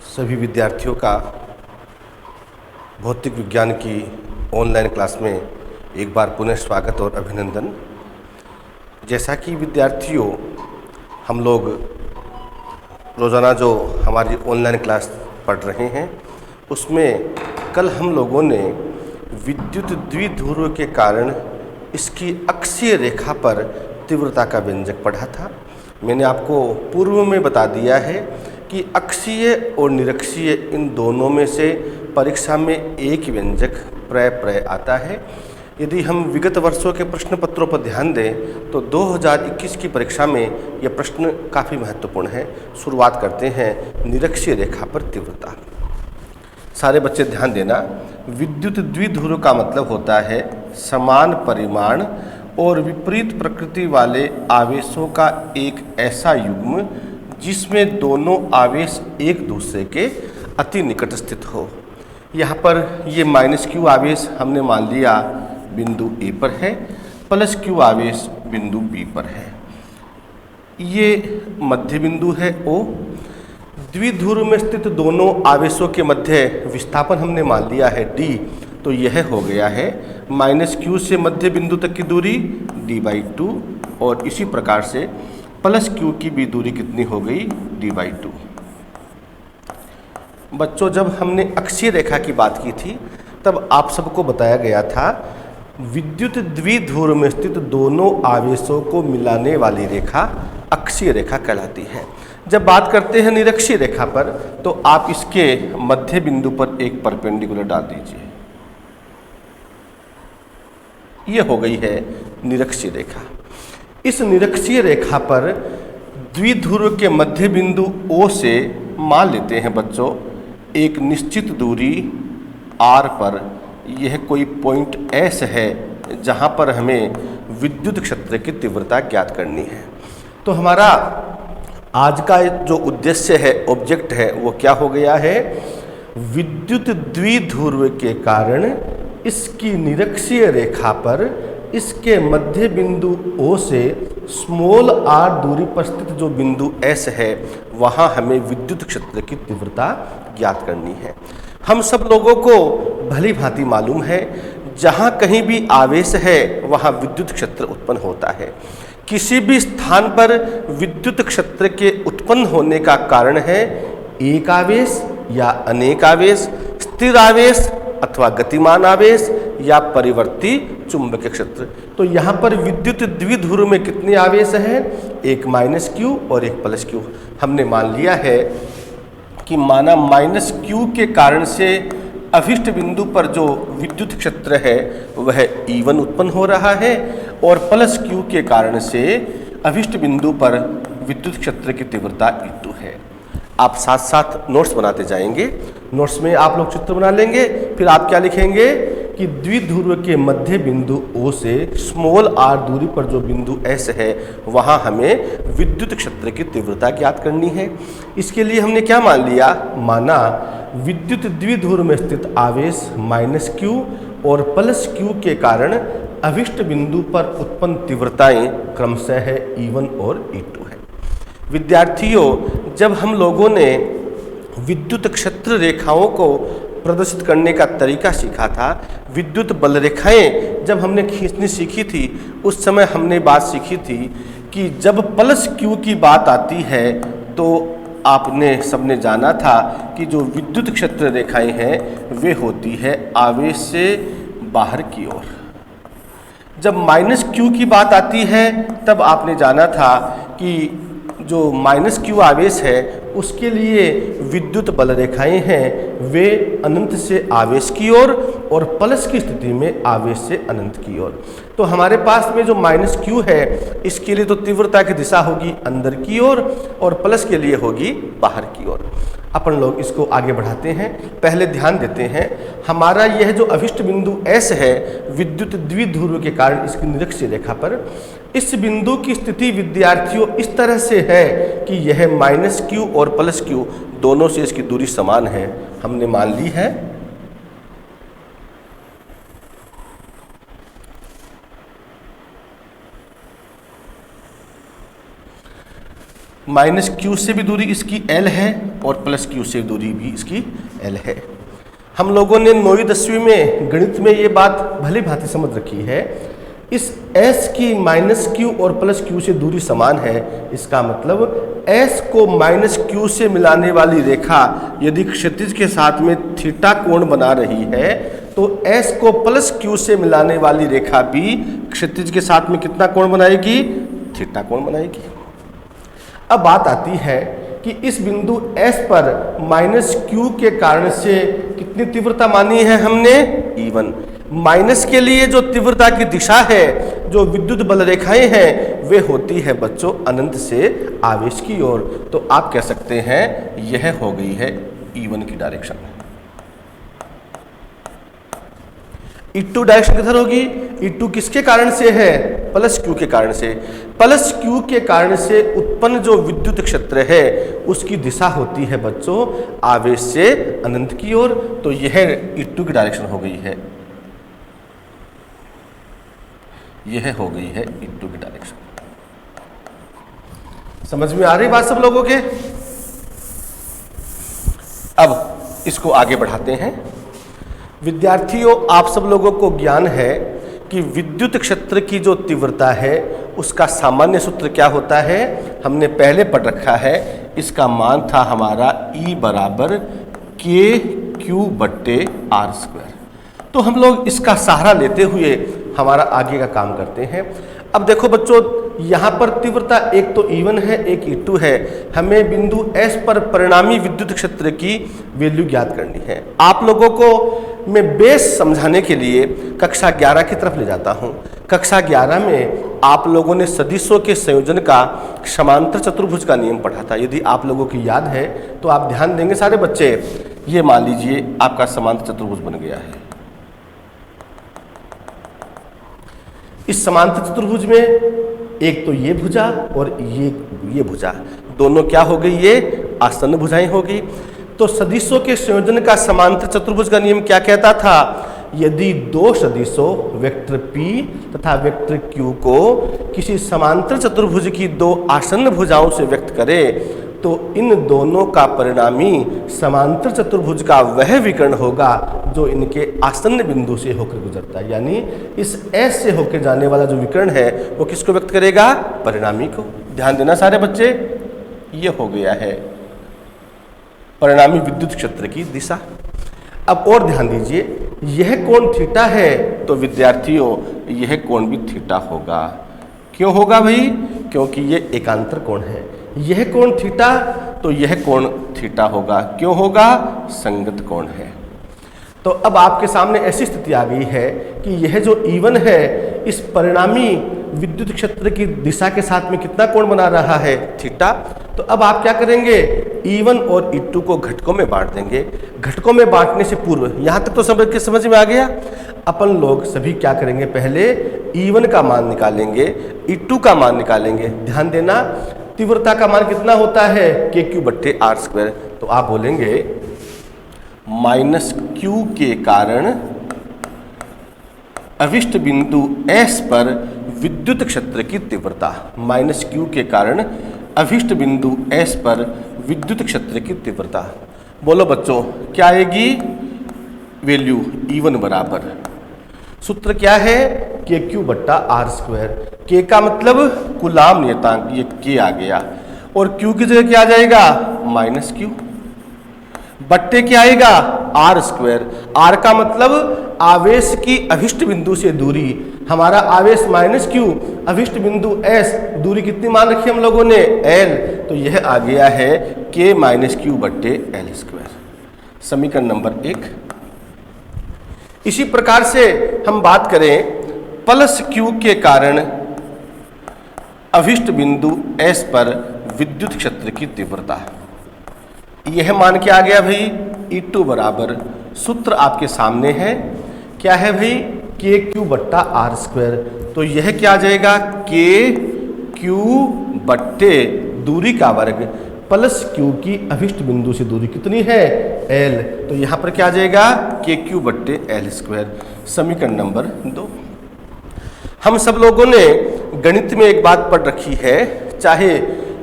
सभी विद्यार्थियों का भौतिक विज्ञान की ऑनलाइन क्लास में एक बार पुनः स्वागत और अभिनंदन। जैसा कि विद्यार्थियों हम लोग रोज़ाना जो हमारी ऑनलाइन क्लास पढ़ रहे हैं उसमें कल हम लोगों ने विद्युत द्विध्रुव के कारण इसकी अक्षीय रेखा पर तीव्रता का व्यंजक पढ़ा था। मैंने आपको पूर्व में बता दिया है कि अक्षीय और निरक्षीय इन दोनों में से परीक्षा में एक व्यंजक प्रय आता है। यदि हम विगत वर्षों के प्रश्न पत्रों पर ध्यान दें तो 2021 की परीक्षा में यह प्रश्न काफ़ी महत्वपूर्ण है। शुरुआत करते हैं निरक्षीय रेखा पर तीव्रता। सारे बच्चे ध्यान देना, विद्युत द्विध्रुव का मतलब होता है समान परिमाण और विपरीत प्रकृति वाले आवेशों का एक ऐसा युग्म जिसमें दोनों आवेश एक दूसरे के अति निकट स्थित हो। यहाँ पर ये -q आवेश हमने मान लिया बिंदु A पर है, +q आवेश बिंदु B पर है। ये मध्य बिंदु है O। द्विध्रुव में स्थित दोनों आवेशों के मध्य विस्थापन हमने मान लिया है d, तो यह हो गया है -q से मध्य बिंदु तक की दूरी d/2 और इसी प्रकार से +q की भी दूरी कितनी हो गई d/2। बच्चों, जब हमने अक्षीय रेखा की बात की थी तब आप सबको बताया गया था विद्युत द्विध्रुव में स्थित दोनों आवेशों को मिलाने वाली रेखा अक्षीय रेखा कहलाती है। जब बात करते हैं निरक्षीय रेखा पर तो आप इसके मध्य बिंदु पर एक परपेंडिकुलर डाल दीजिए। यह हो गई है निरक्षीय रेखा। इस निरक्षीय रेखा पर द्विध्रुव के मध्य बिंदु O से मान लेते हैं बच्चों एक निश्चित दूरी r पर यह कोई पॉइंट S है जहां पर हमें विद्युत क्षेत्र की तीव्रता ज्ञात करनी है। तो हमारा आज का जो उद्देश्य है, ऑब्जेक्ट है, वो क्या हो गया है? विद्युत द्विध्रुव के कारण इसकी निरक्षीय रेखा पर इसके मध्य बिंदु O से r दूरी पर स्थित जो बिंदु S है वहाँ हमें विद्युत क्षेत्र की तीव्रता ज्ञात करनी है। हम सब लोगों को भली भांति मालूम है जहाँ कहीं भी आवेश है वहाँ विद्युत क्षेत्र उत्पन्न होता है। किसी भी स्थान पर विद्युत क्षेत्र के उत्पन्न होने का कारण है एक आवेश या अनेक आवेश, स्थिर आवेश अथवा गतिमान आवेश या परिवर्ती चुंबकीय क्षेत्र। तो यहाँ पर विद्युत द्विध्रुव में कितने आवेश हैं? एक -q और एक +q। हमने मान लिया है कि माना -q के कारण से अभिष्ट बिंदु पर जो विद्युत क्षेत्र है वह E1 उत्पन्न हो रहा है और +q के कारण से अभिष्ट बिंदु पर विद्युत क्षेत्र की तीव्रता E2 है। आप साथ साथ नोट्स बनाते जाएंगे। नोट्स में आप लोग चित्र बना लेंगे, फिर आप क्या लिखेंगे कि द्विध्रुव के मध्य बिंदु O से r दूरी पर जो बिंदु S है वहाँ हमें विद्युत क्षेत्र की तीव्रता ज्ञात करनी है। इसके लिए हमने क्या मान लिया? माना विद्युत द्विध्रुव में स्थित आवेश -q और +q के कारण अभिष्ट बिंदु पर उत्पन्न तीव्रताएं क्रमशः है E1 और E2 है। विद्यार्थियों, जब हम लोगों ने विद्युत क्षेत्र रेखाओं को प्रदर्शित करने का तरीका सीखा था, विद्युत बल रेखाएं जब हमने खींचनी सीखी थी उस समय हमने बात सीखी थी कि जब +q की बात आती है तो आपने सबने जाना था कि जो विद्युत क्षेत्र रेखाएं हैं वे होती है आवेश से बाहर की ओर। जब -q की बात आती है तब आपने जाना था कि जो -q आवेश है उसके लिए विद्युत बल रेखाएं हैं वे अनंत से आवेश की ओर और प्लस की स्थिति में आवेश से अनंत की ओर। तो हमारे पास में जो -q है इसके लिए तो तीव्रता की दिशा होगी अंदर की ओर और प्लस के लिए होगी बाहर की ओर। अपन लोग इसको आगे बढ़ाते हैं। पहले ध्यान देते हैं हमारा यह जो अभिष्ट बिंदु S है विद्युत द्विध्रुव के कारण इसकी निरक्षीय रेखा पर, इस बिंदु की स्थिति विद्यार्थियों इस तरह से है कि यह -q और +q दोनों से इसकी दूरी समान है। हमने मान ली है। माइनस क्यू से भी दूरी इसकी एल है और प्लस क्यू से दूरी भी इसकी एल है। हम लोगों ने 9वीं 10वीं में गणित में ये बात भली भांति समझ रखी है। इस S की माइनस क्यू और प्लस क्यू से दूरी समान है। इसका मतलब S को माइनस क्यू से मिलाने वाली रेखा यदि क्षैतिज के साथ में थीटा कोण बना रही है तो S को प्लस क्यू से मिलाने वाली रेखा भी क्षैतिज के साथ में कितना कोण बनाएगी? थीटा कोण बनाएगी। अब बात आती है कि इस बिंदु S पर माइनस क्यू के कारण से कितनी तीव्रता मानी है हमने? E1। माइनस के लिए जो तीव्रता की दिशा है, जो विद्युत बल रेखाएं हैं, वे होती है बच्चों अनंत से आवेश की ओर। तो आप कह सकते हैं यह हो गई है E1 की डायरेक्शन। E2 डायरेक्शन किधर होगी? E2 किसके कारण से है? प्लस क्यू के कारण से। प्लस क्यू के कारण से उत्पन्न जो विद्युत क्षेत्र है उसकी दिशा होती है बच्चों आवेश से अनंत की ओर। तो यह E2 की डायरेक्शन हो गई है, यह हो गई है E2 की डायरेक्शन। समझ में आ रही बात सब लोगों के? अब इसको आगे बढ़ाते हैं। विद्यार्थियों, आप सब लोगों को ज्ञान है कि विद्युत क्षेत्र की जो तीव्रता है उसका सामान्य सूत्र क्या होता है? हमने पहले पढ़ रखा है। इसका मान था हमारा E बराबर KQ/R²। तो हम लोग इसका सहारा लेते हुए हमारा आगे का काम करते हैं। अब देखो बच्चों, यहाँ पर तीव्रता एक तो E1 है, एक E2 है। हमें बिंदु S पर परिणामी विद्युत क्षेत्र की वैल्यू ज्ञात करनी है। आप लोगों को मैं बेस समझाने के लिए कक्षा 11 की तरफ ले जाता हूँ। कक्षा 11 में आप लोगों ने सदिशों के संयोजन का समांतर चतुर्भुज का नियम पढ़ा था। यदि आप लोगों की याद है तो आप ध्यान देंगे सारे बच्चे। ये मान लीजिए आपका समांतर चतुर्भुज बन गया है। इस समांतर चतुर्भुज में एक तो ये भुजा और ये भुजा, दोनों क्या हो गई? ये आसन्न भुजाएं हो गई। तो सदिशों के संयोजन का समांतर चतुर्भुज का नियम क्या कहता था? यदि दो सदिशों वेक्टर P तथा वेक्टर Q को किसी समांतर चतुर्भुज की दो आसन्न भुजाओं से व्यक्त करें तो इन दोनों का परिणामी समांतर चतुर्भुज का वह विकर्ण होगा जो इनके आसन्न बिंदु से होकर गुजरता है। यानी इस S से होकर जाने वाला जो विकर्ण है वो किसको व्यक्त करेगा? परिणामी को। ध्यान देना सारे बच्चे, ये हो गया है परिणामी विद्युत क्षेत्र की दिशा। अब और ध्यान दीजिए, यह कोण थीटा है तो विद्यार्थियों यह कोण भी थीटा होगा। क्यों होगा भाई? क्योंकि ये एकांतर कोण है। यह कोण थीटा तो यह कोण थीटा होगा। क्यों होगा? संगत कोण है। तो अब आपके सामने ऐसी स्थिति आ गई है कि यह जो E1 है इस परिणामी विद्युत क्षेत्र की दिशा के साथ में कितना कोण बना रहा है? थीटा। तो अब आप क्या करेंगे? E1 और E2 को घटकों में बांट देंगे। घटकों में बांटने से पूर्व, यहाँ तक तो समझ में आ गया। अपन लोग सभी क्या करेंगे? पहले E1 का मान निकालेंगे, E2 का मान निकालेंगे। ध्यान देना, तीव्रता का मान कितना होता है? KQ/R²। तो आप बोलेंगे माइनस Q के कारण अविष्ट बिंदु S पर विद्युत क्षेत्र की तीव्रता। माइनस Q के कारण अभिष्ट बिंदु S पर विद्युत क्षेत्र की तीव्रता। बोलो बच्चों क्या आएगी? वैल्यू E1 बराबर, सूत्र क्या है? KQ/R²। K का मतलब कूलाम नियतांक, ये K आ गया। और Q की जगह क्या आ जाएगा? माइनस Q बट्टे क्या आएगा? R²। R का मतलब आवेश की अभिष्ट बिंदु से दूरी। हमारा आवेश माइनस Q, अभिष्ट बिंदु S, दूरी कितनी मान रखी हम लोगों ने? L। तो यह आ गया है K-Q/L²। समीकरण नंबर 1। इसी प्रकार से हम बात करें प्लस Q के कारण अभिष्ट बिंदु S पर विद्युत क्षेत्र की तीव्रता। यह मान क्या आ गया भाई? E2 बराबर, सूत्र आपके सामने है। क्या है भाई? KQ/R²। तो यह क्या आ जाएगा? KQ बट्टे दूरी का वर्ग प्लस Q की अभिष्ट बिंदु से दूरी कितनी है? L। तो यहाँ पर क्या आ जाएगा? KQ/L²। समीकरण नंबर 2। हम सब लोगों ने गणित में एक बात पढ़ रखी है, चाहे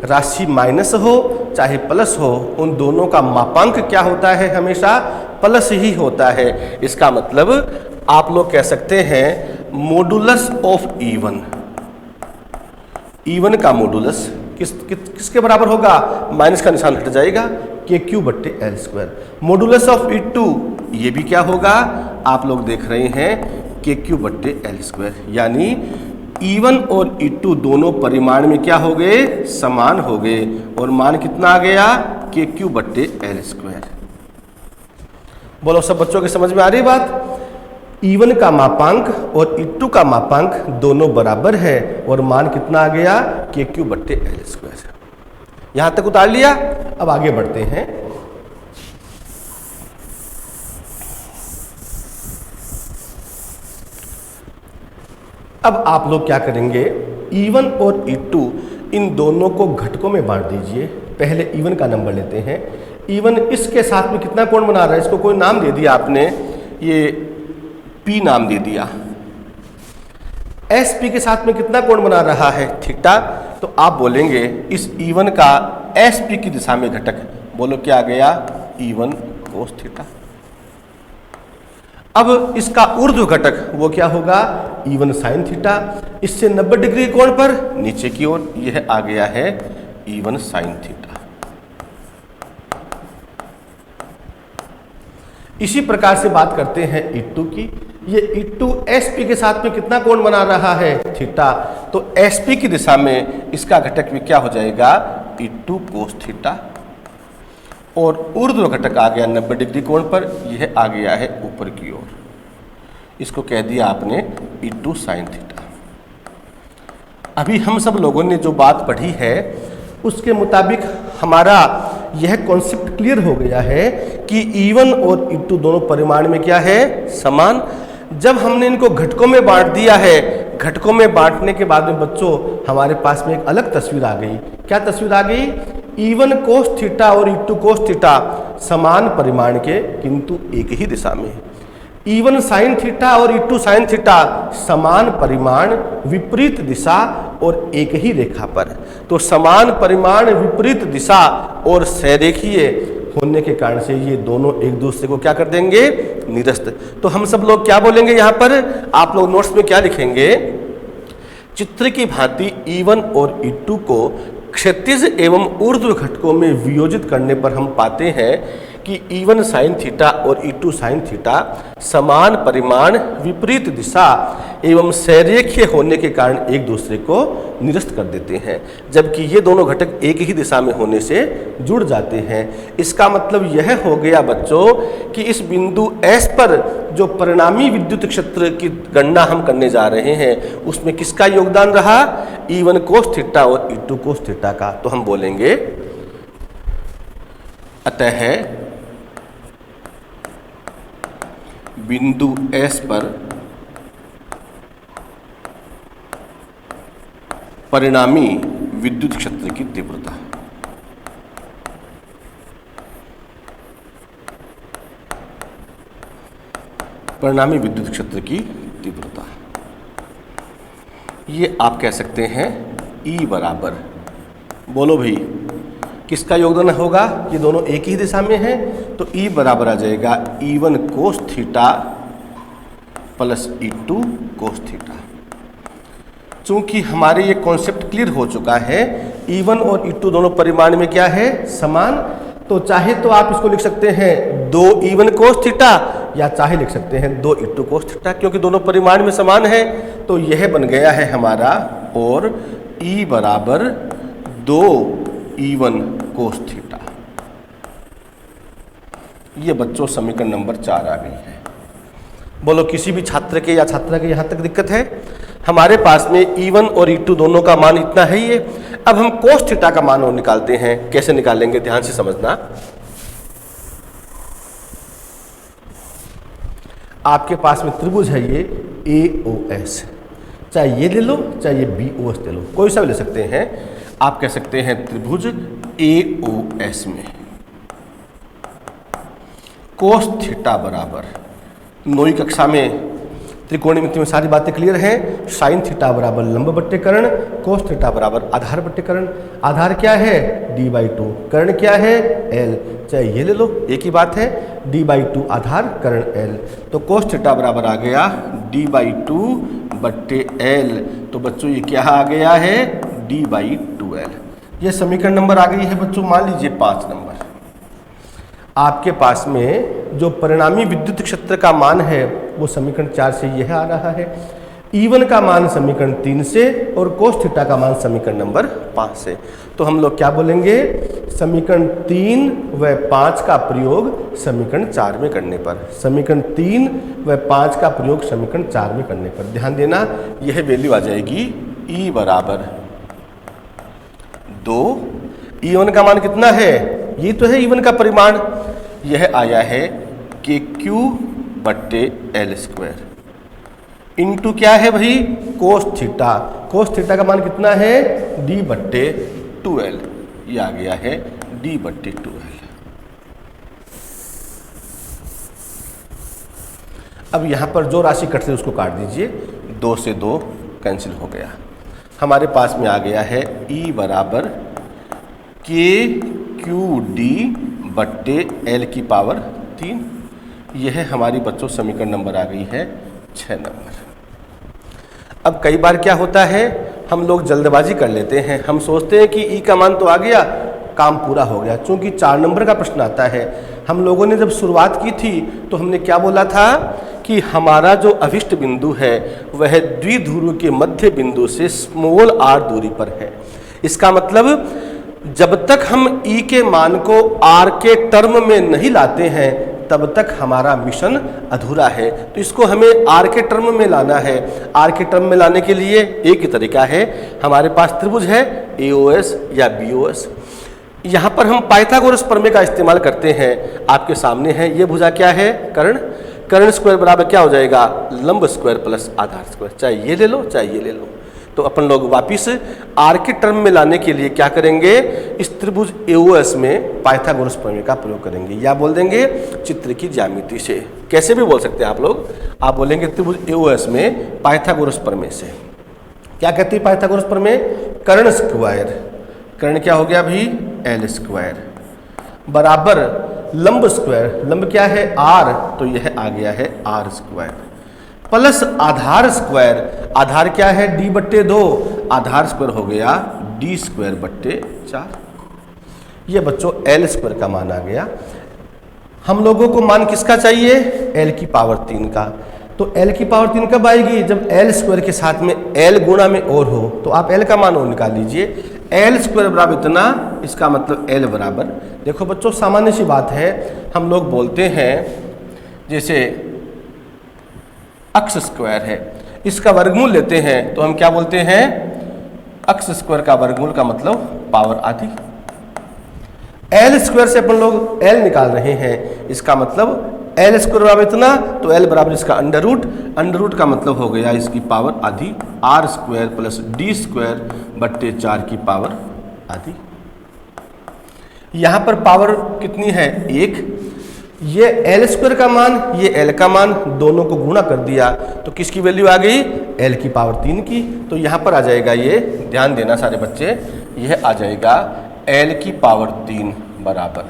राशि माइनस हो चाहे प्लस हो, उन दोनों का मापांक क्या होता है? हमेशा प्लस ही होता है। इसका मतलब आप लोग कह सकते हैं मॉडुलस ऑफ इवन, इवन का मॉडुलस किसके बराबर होगा? माइनस का निशान हट जाएगा, KQ/L²। मॉडुलस ऑफ E2 ये भी क्या होगा? आप लोग देख रहे हैं KQ/L², यानी E1 और E2 दोनों परिमाण में क्या हो गए? समान हो गए। और मान कितना आ गया? KQ/L²। बोलो सब बच्चों के समझ में आ रही बात? E1 का मापांक और E2 का मापांक दोनों बराबर है और मान कितना आ गया? KQ/L²। यहां तक उतार लिया। अब आगे बढ़ते हैं। अब आप लोग क्या करेंगे? E1 और E2 इन दोनों को घटकों में बांट दीजिए। पहले E1 का नंबर लेते हैं। E1 इसके साथ में कितना कोण बना रहा है? इसको कोई नाम दे दिया आपने, ये P नाम दे दिया। SP के साथ में कितना कोण बना रहा है? थीटा। तो आप बोलेंगे इस E1 का SP की दिशा में घटक, बोलो क्या आ गया? E1 cos theta. अब इसका ऊर्ध्व घटक वो क्या होगा? E1 sin theta. इससे 90 डिग्री कोण पर नीचे की ओर यह आ गया है E1 sin थीटा। इसी प्रकार से बात करते हैं E2 की। ये E2 SP के साथ में कितना कोण बना रहा है? थीटा। तो SP की दिशा में इसका घटक भी क्या हो जाएगा? E2 cos theta. और ऊर्ध्व घटक आ गया 90 डिग्री कोण पर, यह आ गया है ऊपर की ओर। इसको कह दिया आपने E2 sin थीटा। अभी हम सब लोगों ने जो बात पढ़ी है उसके मुताबिक हमारा यह कॉन्सेप्ट क्लियर हो गया है कि E1 और E2 दोनों परिमाण में क्या है? समान। जब हमने इनको घटकों में बांट दिया है, घटकों में बांटने के बाद में बच्चों हमारे पास में एक अलग तस्वीर आ गई। क्या तस्वीर आ गई? E1 cos थीटा और E2 cos थीटा समान परिमाण के किंतु एक ही दिशा में। E1 sin थीटा और E2 sin थीटा समान परिमाण विपरीत दिशा और एक ही रेखा पर। तो समान परिमाण विपरीत दिशा और सरेखीय होने के कारण से ये दोनों एक दूसरे को क्या कर देंगे? निरस्त। तो हम सब लोग क्या बोलेंगे यहाँ पर? आप लोग नोट्स में क्या लिखेंगे? चित्र की भांति E1 और E2 को क्षैतिज एवं ऊर्ध्व घटकों में वियोजित करने पर हम पाते हैं कि E1 sin थीटा और E2 sin थीटा समान परिमाण विपरीत दिशा एवं सरेखीय होने के कारण एक दूसरे को निरस्त कर देते हैं, जबकि ये दोनों घटक एक ही दिशा में होने से जुड़ जाते हैं। इसका मतलब यह हो गया बच्चों कि इस बिंदु S पर जो परिणामी विद्युत क्षेत्र की गणना हम करने जा रहे हैं उसमें किसका योगदान रहा? E1 cos थीटा और E2 cos थीटा का। तो हम बोलेंगे अतः बिंदु S पर परिणामी विद्युत क्षेत्र की तीव्रता ये आप कह सकते हैं E बराबर, बोलो भाई किसका योगदान होगा? ये दोनों एक ही दिशा में हैं तो E बराबर आ जाएगा E1 cos theta plus E2 cos theta. चूंकि हमारे ये कॉन्सेप्ट क्लियर हो चुका है, E1 और E2 दोनों परिमाण में क्या है? समान। तो चाहे तो आप इसको लिख सकते हैं 2 E1 cos थीटा या चाहे लिख सकते हैं 2 E2 cos थीटा, क्योंकि दोनों परिमाण में समान है। तो यह बन गया है हमारा, और E बराबर 2 E1 cos थीटा। ये बच्चों समीकरण नंबर 4 आ गई है। बोलो किसी भी छात्र के या छात्रा के यहाँ तक दिक्कत है? हमारे पास में E1 और E2 दोनों का मान इतना है ही है। अब हम cos थीटा का मान और निकालते हैं। कैसे निकालेंगे ध्यान से समझना। आपके पास में त्रिभुज है ये AOS, चाहे ये ले लो चाहे ये BOS ले लो, कोई सा भी ले सकते हैं। आप कह सकते हैं त्रिभुज AOS में cos थीटा बराबर, 9वीं कक्षा में त्रिकोणमिति में सारी बातें क्लियर हैं। साइन थीटा बराबर लंब बट्टे कर्ण, कोस थीटा बराबर आधार बट्टे कर्ण। आधार क्या है d/2, कर्ण क्या है l, चाहे ये ले लो एक ही बात है, d/2 आधार कर्ण l। तो कोस थीटा बराबर आ गया d/2 बट्टे l। तो बच्चों ये क्या आ गया है d/2l। ये समीकरण नंबर आ गई है बच्चों, मान लीजिए 5 नंबर। आपके पास में जो परिणामी विद्युत क्षेत्र का मान है वो समीकरण 4 से यह आ रहा है, E1 का मान समीकरण 3 से और कोस थीटा का मान समीकरण नंबर 5 से। तो हम लोग क्या बोलेंगे, समीकरण 3 व 5 का प्रयोग समीकरण 4 में करने पर, समीकरण 3 व 5 का प्रयोग समीकरण 4 में करने पर ध्यान देना, यह वैल्यू आ जाएगी E बराबर 2। E1 का मान कितना है, ये तो है E1 का परिमाण, यह आया है KQ बट्टे l² इंटू क्या है भाई कोस थीटा। कोस थीटा का मान कितना है d/2l, ये आ गया है d/2l। अब यहां पर जो राशि कट रही है उसको काट दीजिए, 2 से 2 कैंसिल हो गया। हमारे पास में आ गया है E बराबर KQD बट्टे l की पावर 3। यह हमारी बच्चों समीकरण नंबर आ गई है 6 नंबर। अब कई बार क्या होता है, हम लोग जल्दबाजी कर लेते हैं, हम सोचते हैं कि ई का मान तो आ गया, काम पूरा हो गया। चूंकि 4 नंबर का प्रश्न आता है, हम लोगों ने जब शुरुआत की थी तो हमने क्या बोला था कि हमारा जो अभिष्ट बिंदु है वह द्विध्रुव के मध्य बिंदु से स्मॉल r दूरी पर है। इसका मतलब जब तक हम ई के मान को r के टर्म में नहीं लाते हैं तब तक हमारा मिशन अधूरा है। तो इसको हमें r के टर्म में लाना है। r के टर्म में लाने के लिए एक ही तरीका है, हमारे पास त्रिभुज है AOS या BOS। यहाँ पर हम पाइथागोरस प्रमेय का इस्तेमाल करते हैं। आपके सामने है, ये भुजा क्या है कर्ण, कर्ण स्क्वायर बराबर क्या हो जाएगा लंब स्क्वायर प्लस आधार स्क्वायर, चाहे ये ले लो चाहे ये ले लो। तो अपन लोग वापिस r के टर्म में लाने के लिए क्या करेंगे, इस त्रिभुज AOS में पाइथागोरस प्रमेय का प्रयोग करेंगे, या बोल देंगे चित्र की ज्यामिति से, कैसे भी बोल सकते हैं आप लोग। आप बोलेंगे त्रिभुज AOS में पाइथागोरस प्रमेय से। क्या कहती है पाइथागोरस प्रमेय, कर्ण स्क्वायर, कर्ण क्या हो गया भाई l² बराबर लंब स्क्वायर, लंब क्या है r, तो यह आ गया है r² प्लस आधार स्क्वायर, आधार क्या है d/2, आधार स्क्वायर हो गया d²/4। ये बच्चों l² का मान आ गया। हम लोगों को मान किसका चाहिए, l की पावर 3 का। तो l की पावर 3 कब आएगी, जब l² के साथ में l गुणा में और हो। तो आप l का मान और निकाल लीजिए, l² बराबर इतना, इसका मतलब l बराबर, देखो बच्चों सामान्य सी बात है, हम लोग बोलते हैं जैसे अक्ष स्क्वायर है, इसका वर्गमूल लेते हैं तो हम क्या बोलते हैं, अक्ष² का वर्गमूल का मतलब पावर आधी। l² से अपन लोग l निकाल रहे हैं, इसका मतलब l² बराबर इतना, तो l बराबर इसका अंडर रूट का मतलब हो गया इसकी पावर आधी, r² प्लस d²/4 की पावर आधी। यहाँ पर पावर कितनी है 1, ये l² का मान, ये l का मान, दोनों को गुणा कर दिया तो किसकी वैल्यू आ गई l की पावर 3 की। तो यहाँ पर आ जाएगा, ये ध्यान देना सारे बच्चे, यह आ जाएगा l की पावर 3 बराबर,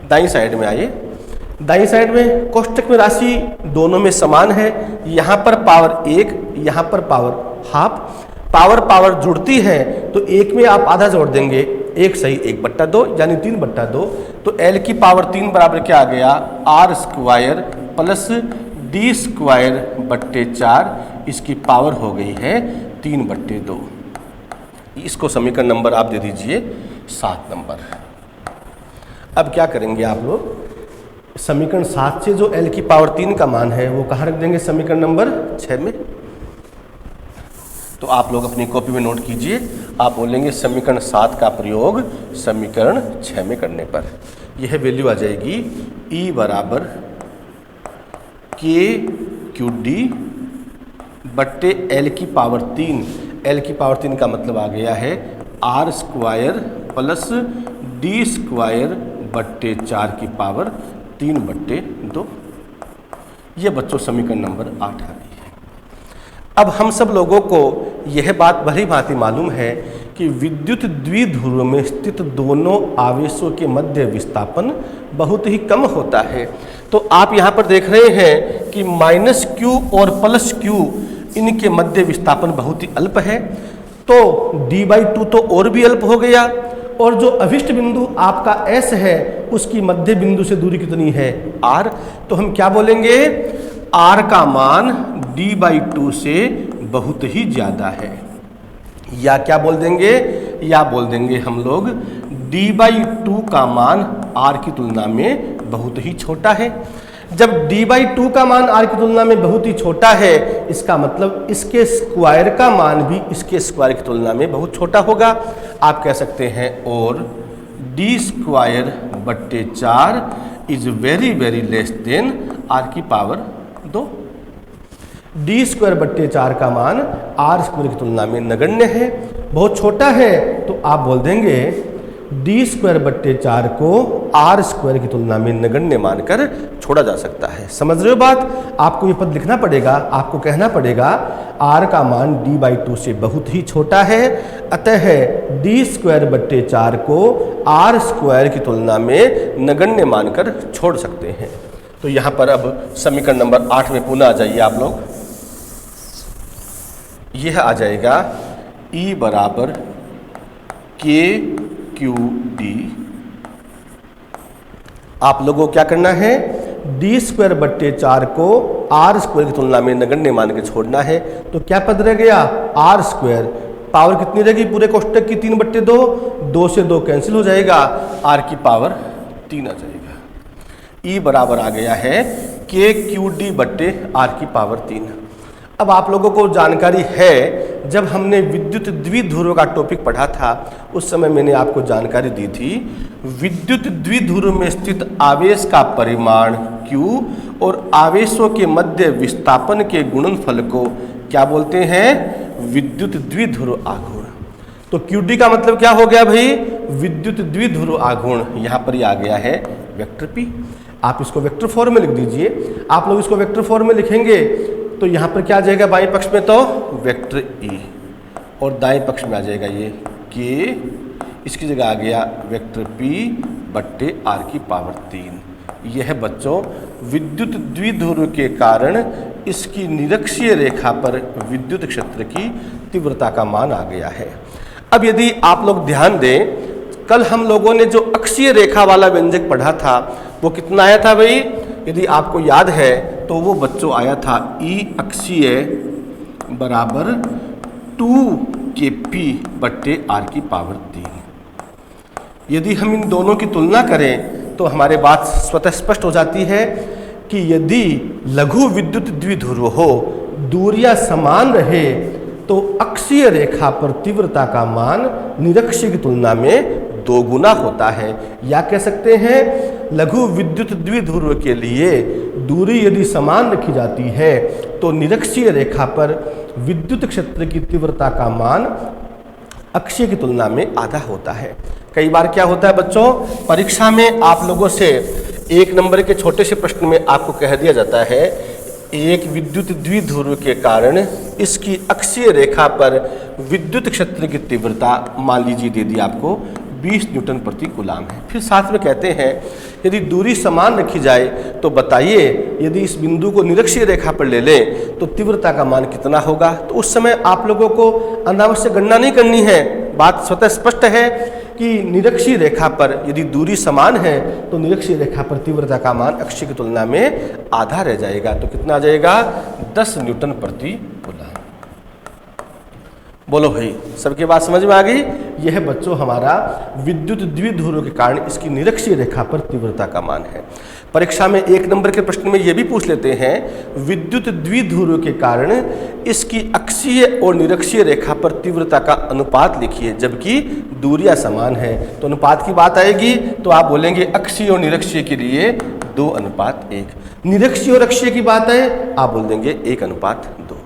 दाईं साइड में आइए, दाईं साइड में कोष्टक में राशि दोनों में समान है, यहाँ पर पावर 1, यहाँ पर पावर हाफ, पावर जुड़ती है तो एक में आप आधा जोड़ देंगे, एक सही 1/2 यानी 3/2। तो l की पावर 3 बराबर क्या आ गया r² प्लस d²/4, इसकी पावर हो गई है 3/2। इसको समीकरण नंबर आप दे दीजिए 7 नंबर। अब क्या करेंगे आप लोग, समीकरण 7 से जो l की पावर 3 का मान है वो कहाँ रख देंगे, समीकरण नंबर 6 में। तो आप लोग अपनी कॉपी में नोट कीजिए, आप बोलेंगे समीकरण 7 का प्रयोग समीकरण 6 में करने पर यह वैल्यू आ जाएगी E बराबर KQD बट्टे l की पावर 3। l की पावर 3 का मतलब आ गया है r² प्लस d²/4 की पावर 3/2। ये बच्चों समीकरण नंबर 8 आ गई है। अब हम सब लोगों को यह बात भली भांति मालूम है कि विद्युत द्विध्रुव में स्थित दोनों आवेशों के मध्य विस्थापन बहुत ही कम होता है। तो आप यहाँ पर देख रहे हैं कि -q और +q इनके मध्य विस्थापन बहुत ही अल्प है, तो d/2 तो और भी अल्प हो गया। और जो अभिष्ट बिंदु आपका S है उसकी मध्य बिंदु से दूरी कितनी है, r। तो हम क्या बोलेंगे, r का मान d/2 से बहुत ही ज़्यादा है, या क्या बोल देंगे, या बोल देंगे हम लोग d/2 का मान r की तुलना में बहुत ही छोटा है। जब d/2 का मान r की तुलना में बहुत ही छोटा है, इसका मतलब इसके स्क्वायर का मान भी इसके स्क्वायर की तुलना में बहुत छोटा होगा। आप कह सकते हैं और d²/4 is very less than r⁴ d²/4 का मान r² की तुलना में नगण्य है, बहुत छोटा है। तो आप बोल देंगे d²/4 को r² की तुलना में नगण्य मानकर छोड़ा जा सकता है। समझ रहे हो बात? आपको ये पद लिखना पड़ेगा, आपको कहना पड़ेगा r का मान d/2 से बहुत ही छोटा है, अतः d²/4 को r² की तुलना में नगण्य मानकर छोड़ सकते हैं। तो यहाँ पर अब समीकरण नंबर 8 में पुनः आ जाइए आप लोग। यह आ जाएगा E बराबर KQD। आप लोगों को क्या करना है, d²/4 को r² की तुलना में नगण्य मान के छोड़ना है। तो क्या पद रह गया, r², पावर कितनी रहेगी पूरे कोष्टक की, 3/2, 2 से 2 कैंसिल हो जाएगा, r⁴ आ जाएगा। E बराबर आ गया है KQD/r⁴। अब आप लोगों को जानकारी है, जब हमने विद्युत द्विध्रुव का टॉपिक पढ़ा था उस समय मैंने आपको जानकारी दी थी, विद्युत द्विध्रुव में स्थित आवेश का परिमाण Q और आवेशों के मध्य विस्थापन के गुणनफल को क्या बोलते हैं, विद्युत द्विध्रुव आघूर्ण। तो QD का मतलब क्या हो गया भाई, विद्युत द्विध्रुव आघूर्ण। यहाँ पर ये आ गया है वेक्टर P। आप इसको वेक्टर फॉर्म में लिख दीजिए। आप लोग इसको वेक्टर फॉर्म में लिखेंगे तो यहाँ पर क्या आ जाएगा, बाएं पक्ष में तो वेक्टर E और दाएं पक्ष में आ जाएगा ये K, इसकी जगह आ गया वेक्टर P/r⁴। यह बच्चों विद्युत द्विध्रुव के कारण इसकी निरक्षीय रेखा पर विद्युत क्षेत्र की तीव्रता का मान आ गया है। अब यदि आप लोग ध्यान दें, कल हम लोगों ने जो अक्षीय रेखा वाला व्यंजक पढ़ा था वो कितना आया था भाई, यदि आपको याद है तो वो बच्चों आया था E अक्षीय बराबर 2kp/r⁴। यदि हम इन दोनों की तुलना करें तो हमारे बात स्वतः स्पष्ट हो जाती है कि यदि लघु विद्युत द्विध्रुव हो, दूरियां समान रहे, तो अक्षीय रेखा पर तीव्रता का मान निरक्षीय की तुलना में 2 गुना होता है। या कह सकते हैं लघु विद्युत द्विध्रुव के लिए दूरी यदि समान रखी जाती है तो निरक्षीय रेखा पर विद्युत क्षेत्र की तीव्रता का मान अक्षीय की तुलना में आधा होता है। कई बार क्या होता है बच्चों, परीक्षा में आप लोगों से 1 नंबर के छोटे से प्रश्न में आपको कह दिया जाता है, एक विद्युत द्विध्रुव के कारण इसकी अक्षीय रेखा पर विद्युत क्षेत्र की तीव्रता मान लीजिए दे दी आपको 20 न्यूटन प्रति कूलाम है। फिर साथ में कहते हैं यदि दूरी समान रखी जाए तो बताइए यदि इस बिंदु को निरक्षीय रेखा पर ले लें तो तीव्रता का मान कितना होगा। तो उस समय आप लोगों को अनावश्यक गणना नहीं करनी है, बात स्वतः स्पष्ट है कि निरक्षीय रेखा पर यदि दूरी समान है तो निरक्षीय रेखा पर तीव्रता का मान अक्षीय की तुलना में आधा रह जाएगा। तो कितना आ जाएगा, 10 न्यूटन प्रति कूलाम। बोलो भाई, सबकी बात समझ में आ गई। यह बच्चों हमारा विद्युत द्विध्रुव के कारण इसकी निरक्षीय रेखा पर तीव्रता का मान है। परीक्षा में 1 नंबर के प्रश्न में यह भी पूछ लेते हैं, विद्युत द्विध्रुव के कारण इसकी अक्षीय और निरक्षीय रेखा पर तीव्रता का अनुपात लिखिए जबकि दूरियां समान है। तो अनुपात की बात आएगी तो आप बोलेंगे अक्षीय और निरक्षीय के लिए 2:1। निरक्षीय और अक्षीय की बात है आप बोल देंगे 1:2।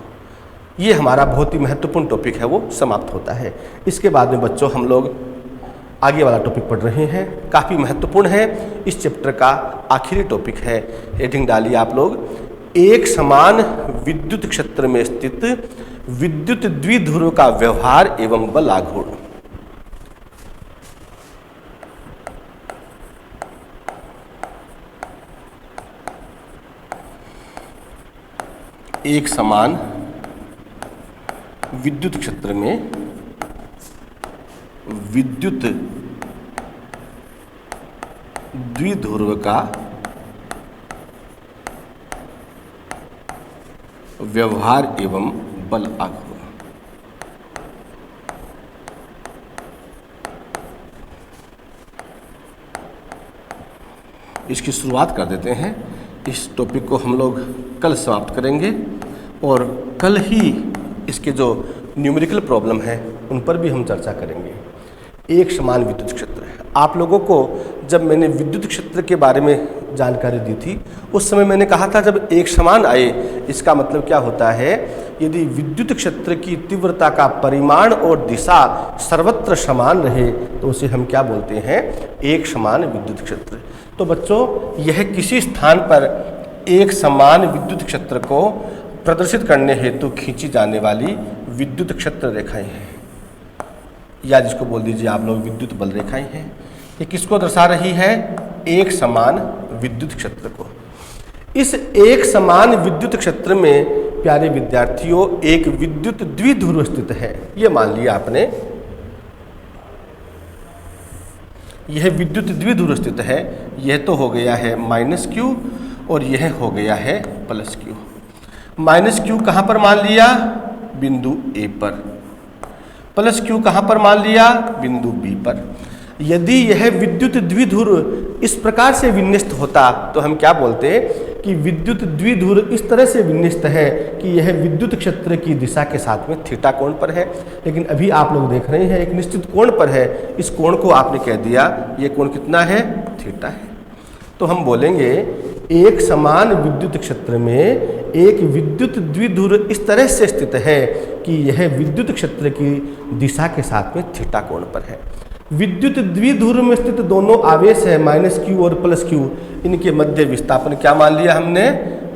ये हमारा बहुत ही महत्वपूर्ण टॉपिक है, वो समाप्त होता है। इसके बाद में बच्चों हम लोग आगे वाला टॉपिक पढ़ रहे हैं, काफ़ी महत्वपूर्ण है, इस चैप्टर का आखिरी टॉपिक है। हेडिंग डालिए आप लोग, एक समान विद्युत क्षेत्र में स्थित विद्युत द्विध्रुव का व्यवहार एवं बल आघूर्ण। एक समान विद्युत क्षेत्र में विद्युत द्विध्रुव का व्यवहार एवं बल आघूर्ण। इसकी शुरुआत कर देते हैं। इस टॉपिक को हम लोग कल समाप्त करेंगे और कल ही इसके जो न्यूमेरिकल प्रॉब्लम है उन पर भी हम चर्चा करेंगे। एक समान विद्युत क्षेत्र है। आप लोगों को जब मैंने विद्युत क्षेत्र के बारे में जानकारी दी थी उस समय मैंने कहा था जब एक समान आए इसका मतलब क्या होता है, यदि विद्युत क्षेत्र की तीव्रता का परिमाण और दिशा सर्वत्र समान रहे तो उसे हम क्या बोलते हैं, एक समान विद्युत क्षेत्र। तो बच्चों यह किसी स्थान पर एक समान विद्युत क्षेत्र को प्रदर्शित करने हेतु खींची जाने वाली विद्युत क्षेत्र रेखाएं हैं, या जिसको बोल दीजिए आप लोग विद्युत बल रेखाएं हैं। ये किसको दर्शा रही है, एक समान विद्युत क्षेत्र को। इस एक समान विद्युत क्षेत्र में प्यारे विद्यार्थियों एक विद्युत द्विध्रुव स्थित है। ये मान लिया आपने, यह विद्युत द्विध्रुव स्थित है। यह तो हो गया है -Q और यह हो गया है +Q। -Q कहाँ पर मान लिया, बिंदु A पर। +Q कहाँ पर मान लिया, बिंदु B पर। यदि यह विद्युत द्विध्रुव इस प्रकार से विन्यस्त होता तो हम क्या बोलते कि विद्युत द्विध्रुव इस तरह से विन्यस्त है कि यह विद्युत क्षेत्र की दिशा के साथ में थीटा कोण पर है। लेकिन अभी आप लोग देख रहे हैं एक निश्चित कोण पर है, इस कोण को आपने कह दिया ये कोण कितना है, थीटा है। तो हम बोलेंगे एक समान विद्युत क्षेत्र में एक विद्युत द्विध्रुव इस तरह से स्थित है कि यह विद्युत क्षेत्र की दिशा के साथ में थीटा कोण पर है। विद्युत द्विध्रुव में स्थित दोनों आवेश है -Q और +Q, इनके मध्य विस्थापन क्या मान लिया हमने,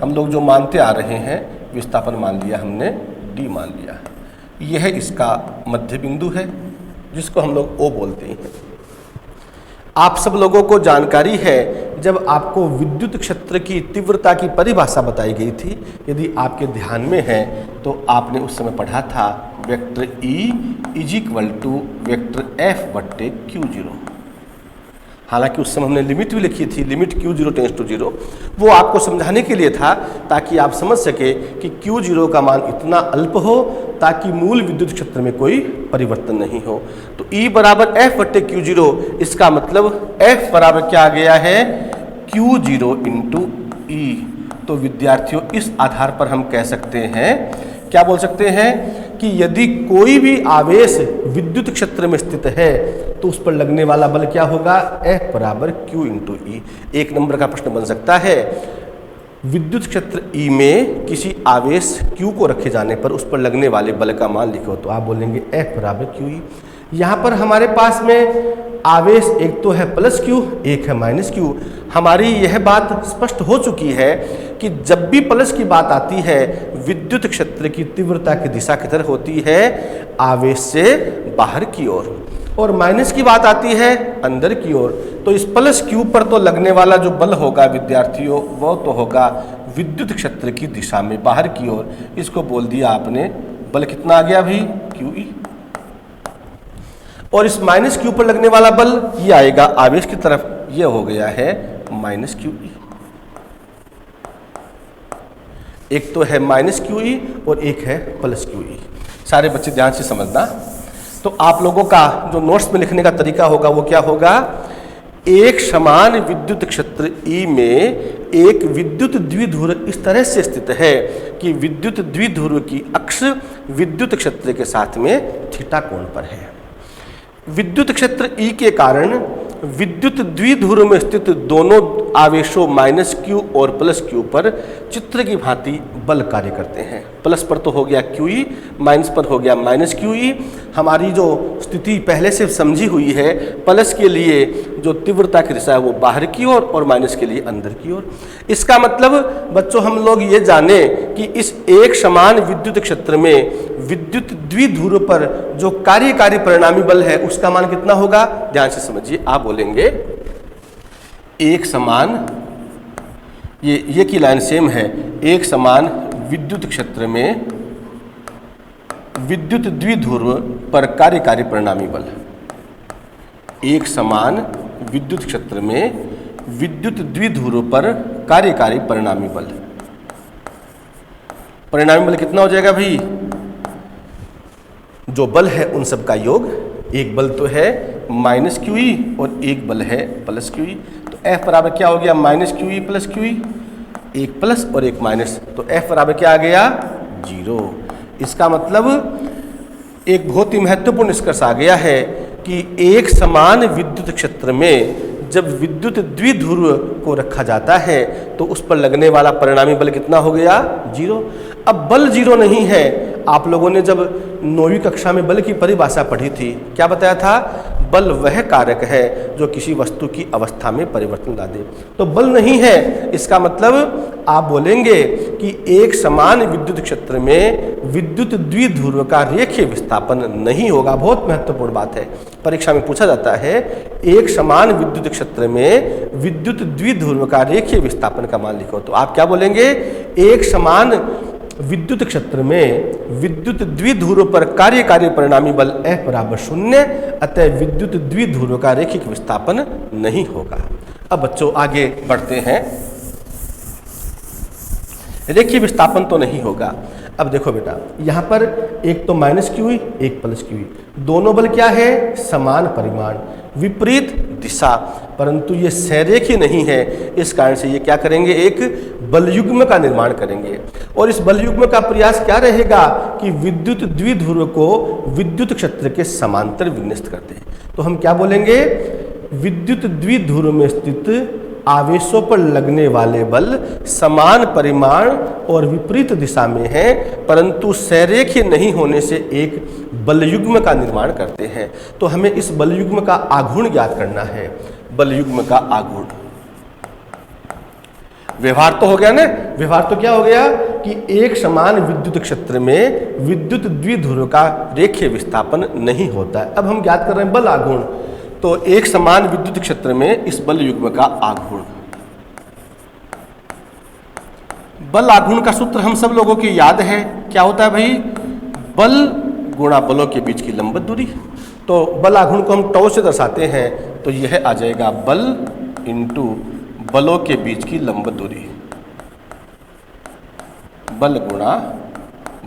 हम लोग जो मानते आ रहे हैं विस्थापन मान लिया हमने, D मान लिया। यह इसका मध्य बिंदु है जिसको हम लोग O बोलते हैं। आप सब लोगों को जानकारी है जब आपको विद्युत क्षेत्र की तीव्रता की परिभाषा बताई गई थी, यदि आपके ध्यान में है तो आपने उस समय पढ़ा था वेक्टर E = वेक्टर F/Q0। हालांकि उस समय हमने लिमिट भी लिखी थी, लिमिट Q0 टेंड्स टू 0। वो आपको समझाने के लिए था ताकि आप समझ सके कि Q0 का मान इतना अल्प हो ताकि मूल विद्युत क्षेत्र में कोई परिवर्तन नहीं हो। तो E = F/Q0, इसका मतलब F बराबर क्या आ गया है, Q0 × E। तो विद्यार्थियों इस आधार पर हम कह सकते हैं, क्या बोल सकते हैं कि यदि कोई भी आवेश विद्युत क्षेत्र में स्थित है तो उस पर लगने वाला बल क्या होगा, F = Q × E। एक नंबर का प्रश्न बन सकता है, विद्युत क्षेत्र E में किसी आवेश Q को रखे जाने पर उस पर लगने वाले बल का मान लिखो, तो आप बोलेंगे F = QE। यहाँ पर हमारे पास में आवेश एक तो है +Q, एक है -Q। हमारी यह बात स्पष्ट हो चुकी है कि जब भी प्लस की बात आती है विद्युत क्षेत्र की तीव्रता की दिशा किधर होती है, आवेश से बाहर की ओर, और माइनस की बात आती है अंदर की ओर। तो इस +Q पर तो लगने वाला जो बल होगा विद्यार्थियों वो तो होगा विद्युत क्षेत्र की दिशा में बाहर की ओर। इसको बोल दिया आपने, बल कितना आ गया भाई, QE। और इस -Q पर लगने वाला बल ये आएगा आवेश की तरफ, ये हो गया है -QE। एक तो है -QE और एक है +QE। सारे बच्चे ध्यान से समझना। तो आप लोगों का जो नोट्स में लिखने का तरीका होगा वो क्या होगा, एक समान विद्युत क्षेत्र E में एक विद्युत द्विध्रुव इस तरह से स्थित है कि विद्युत द्विध्रुव की अक्ष विद्युत क्षेत्र के साथ में थीटा कोण पर है। विद्युत क्षेत्र E के कारण विद्युत द्विध्रुव में स्थित दोनों आवेशों -Q और +Q पर चित्र की भांति बल कार्य करते हैं। प्लस पर तो हो गया QE, माइनस पर हो गया माइनस QE। हमारी जो स्थिति पहले से समझी हुई है, प्लस के लिए जो तीव्रता की दिशा है वो बाहर की ओर और माइनस के लिए अंदर की ओर। इसका मतलब बच्चों हम लोग ये जाने कि इस एक समान विद्युत क्षेत्र में विद्युत द्विध्रुव पर जो कार्यकारी परिणामी बल है उसका मान कितना होगा। ध्यान से समझिए, आप बोलेंगे एक समान, ये की लाइन सेम है, एक समान विद्युत क्षेत्र में विद्युत द्विध्रुव पर कार्यकारी परिणामी बल। एक समान विद्युत क्षेत्र में विद्युत द्विध्रुव पर कार्यकारी परिणामी बल। परिणामी बल कितना हो जाएगा भाई, जो बल है उन सब का योग। एक बल तो है माइनस QE और एक बल है प्लस QE। तो F बराबर क्या हो गया, माइनस QE प्लस QE, एक प्लस और एक माइनस, तो F बराबर क्या आ गया, 0। इसका मतलब एक बहुत ही महत्वपूर्ण निष्कर्ष आ गया है कि एक समान विद्युत क्षेत्र में जब विद्युत द्विध्रुव को रखा जाता है तो उस पर लगने वाला परिणामी बल कितना हो गया, 0। अब बल 0 नहीं है। आप लोगों ने जब 9वीं कक्षा में बल की परिभाषा पढ़ी थी, क्या बताया था, बल वह कारक है जो किसी वस्तु की अवस्था में परिवर्तन ला दे। तो बल नहीं है, इसका मतलब आप बोलेंगे कि एक समान विद्युत क्षेत्र में विद्युत द्विध्रुव का रेखीय विस्थापन नहीं होगा। बहुत महत्वपूर्ण बात है, परीक्षा में पूछा जाता है एक समान विद्युत क्षेत्र में विद्युत द्विध्रुव का रेखीय विस्थापन का मान लिखो। तो आप क्या बोलेंगे, एक समान विद्युत क्षेत्र में विद्युत द्विध्रुव पर कार्यकारी परिणामी बल F बराबर 0, अतः विद्युत द्विध्रुव का रेखिक विस्थापन नहीं होगा। अब बच्चों आगे बढ़ते हैं। रेखीय विस्थापन तो नहीं होगा। अब देखो बेटा, यहाँ पर एक तो माइनस QE, एक प्लस QE, दोनों बल क्या है, समान परिमाण, विपरीत दिशा, परंतु ये संरेखीय नहीं है। इस कारण से ये क्या करेंगे, एक बल युग्म का निर्माण करेंगे। और इस बल युग्म का प्रयास क्या रहेगा कि विद्युत द्विध्रुव को विद्युत क्षेत्र के समांतर विन्यस्त करते हैं। तो हम क्या बोलेंगे, विद्युत द्विध्रुव में स्थित आवेशों पर लगने वाले बल समान परिमाण और विपरीत दिशा में है, परंतु संरेखीय नहीं होने से एक बल युग्म का निर्माण करते हैं। तो हमें इस बल युग्म का आघूर्ण ज्ञात करना है। बल युग्म का आघूर्ण, व्यवहार तो हो गया ना, व्यवहार तो क्या हो गया कि एक समान विद्युत क्षेत्र में विद्युत द्विध्रुव का रेखीय विस्थापन नहीं होता है। अब हम ज्ञात कर रहे हैं बल आघूर्ण। तो एक समान विद्युत क्षेत्र में इस बल युग्म का आघूर्ण, बल आघूर्ण का सूत्र हम सब लोगों की याद है, क्या होता है भाई, बल गुणा बलों के बीच की लंबवत दूरी। तो बल आघूर्ण को हम टॉ से दर्शाते हैं, तो यह आ जाएगा बल इंटू बलों के बीच की लंबवत दूरी, बल गुणा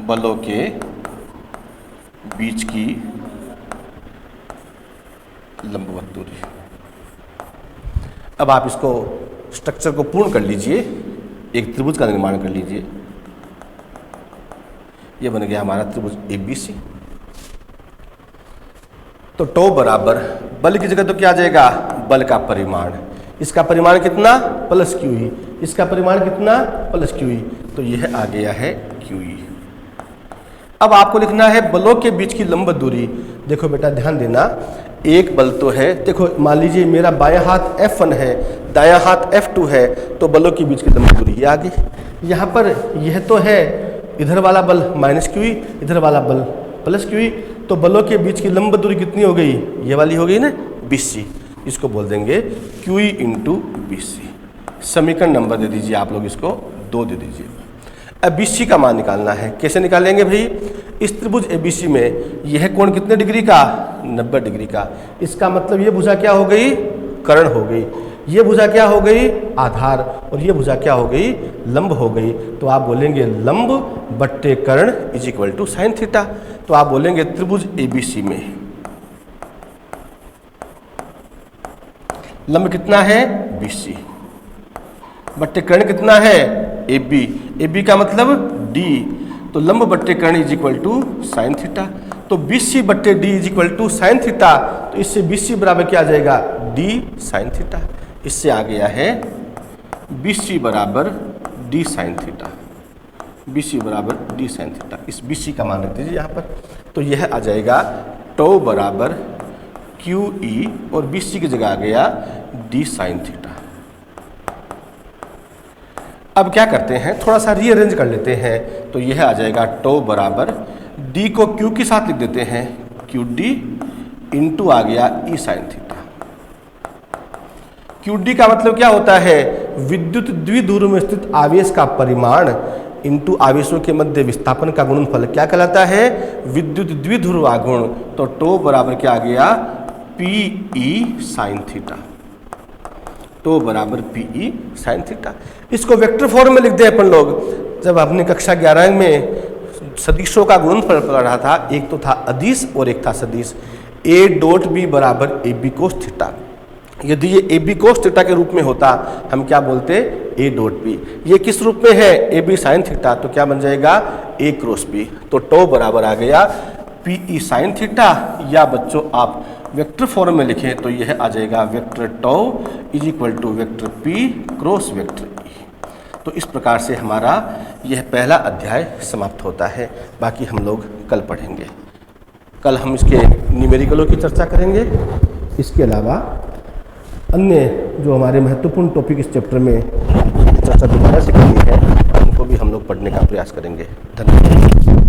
बलों के बीच की लंबवत दूरी। अब आप इसको स्ट्रक्चर को पूर्ण कर लीजिए, एक त्रिभुज का निर्माण कर लीजिए। ये बन गया हमारा त्रिभुज ABC। तो टॉ बराबर बल की जगह तो क्या आ जाएगा, बल का परिमाण, इसका परिमाण कितना, प्लस QE, इसका परिमाण कितना, प्लस QE, तो यह आ गया है QE। अब आपको लिखना है बलों के बीच की लंबवत दूरी। देखो बेटा ध्यान देना, एक बल तो है, देखो मान लीजिए मेरा बायां हाथ F1 है, दायां हाथ F2 है, तो बलों के बीच की लंबवत दूरी ये आ गई। यहाँ पर यह तो है, इधर वाला बल माइनस QE, इधर वाला बल प्लस QE, तो बलों के बीच की लंबवत दूरी कितनी हो गई, ये वाली हो गई ना, BC। इसको बोल देंगे QE इंटू BC। समीकरण नंबर दे दीजिए आप लोग, इसको 2 दे दीजिए। अब BC का मान निकालना है, कैसे निकालेंगे भाई, इस त्रिभुज ABC में यह कोण कितने डिग्री का, 90 डिग्री का। इसका मतलब ये भुजा क्या हो गई, कर्ण हो गई, ये भुजा क्या हो गई, आधार, और ये भुजा क्या हो गई, लंब हो गई। तो आप बोलेंगे लंब बट्टे कर्ण is equal to sine theta. तो आप बोलेंगे त्रिभुज ABC में लंब कितना है, BC, बट्टे कर्ण कितना है, AB, AB का मतलब D, तो लंब बट्टे कर्ण is equal to sine theta. तो BC बट्टे D is equal to sine theta, तो इससे BC बराबर क्या आ जाएगा, D साइन थीटा। इससे आ गया है BC बराबर D sine theta. B C बराबर डी साइन थीटा। इस बी सी का मान रख दीजिए यहाँ पर। तो यह आ जाएगा टो बराबर क्यू ई और बी सी की जगह आ गया डी साइन थीटा। अब क्या करते हैं, थोड़ा सा रीअरेंज कर लेते हैं। तो यह आ जाएगा टो बराबर डी को क्यू के साथ लिख देते हैं, क्यू डी इंटू आ गया ई साइन थीटा। क्यू डी का मतलब क्या होता है, विद्युत द्विध्रुव में स्थित आवेश का परिमाण इंटू आवेशों के मध्य विस्थापन का गुणनफल क्या कहलाता है, विद्युत द्विध्रुव आघूर्ण। तो टो बराबर क्या आ गया, P E sine theta. Tau बराबर पी ई साइन थीटा। इसको वेक्टर फॉर्म में लिख दे अपन लोग। जब हमने कक्षा 11 में सदिशों का गुणनफल पढ़ा रहा था, एक तो था अदिश और एक था सदिश। ए डॉट बी बराबर ए बी कोस थीटा। यदि ये ए बी कोस थीटा के रूप में होता, हम क्या बोलते, ए डॉट बी। ये किस रूप में है, ए बी साइन थीटा, तो क्या बन जाएगा, ए क्रॉस बी। तो टो बराबर आ गया पी ई साइन थीटा, या बच्चों आप वेक्टर फॉर्म में लिखें तो यह आ जाएगा vector tau is equal to vector P cross vector E. तो इस प्रकार से हमारा यह पहला अध्याय समाप्त होता है। बाकी हम लोग कल पढ़ेंगे। कल हम इसके न्यूमेरिकलों की चर्चा करेंगे। इसके अलावा अन्य जो हमारे महत्वपूर्ण टॉपिक इस चैप्टर में चर्चा दोबारा से करनी है, उनको भी हम लोग पढ़ने का प्रयास करेंगे। धन्यवाद।